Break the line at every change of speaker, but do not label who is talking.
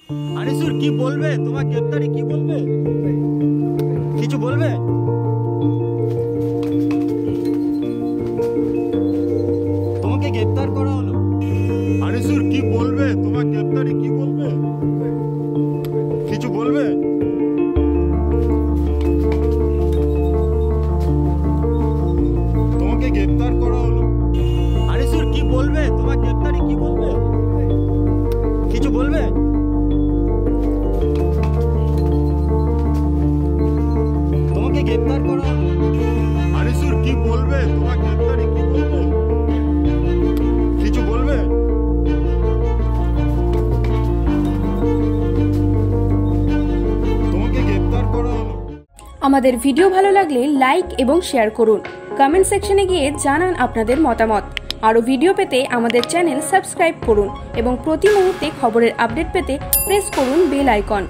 আনিসুর কি বলবে? তোমার গ্রেফতারি কি বলবে? কিছু বলবে? তোমাকে গ্রেফতার করা হলো। আনিসুর কি বলবে? তোমার গ্রেফতারি কি বলবে? কিছু বলবে? তোমাকে গ্রেফতার করা হলো। আনিসুর কি বলবে? তোমার গ্রেফতারি কি বলবে? কিছু বলবে? তোমাকে গ্রেফতার করা হলো। আনিসুর কি বলবে? তোমার গ্রেফতারি কি বলবে? কিছু বলবে? তোমাকে গ্রেফতার করা হলো।
আমাদের ভিডিও ভালো লাগলে লাইক এবং শেয়ার করুন। কমেন্ট সেকশনে গিয়ে জানান আপনাদের মতামত। আরও ভিডিও পেতে আমাদের চ্যানেল সাবস্ক্রাইব করুন এবং প্রতি মুহূর্তে খবরের আপডেট পেতে প্রেস করুন বেল আইকন।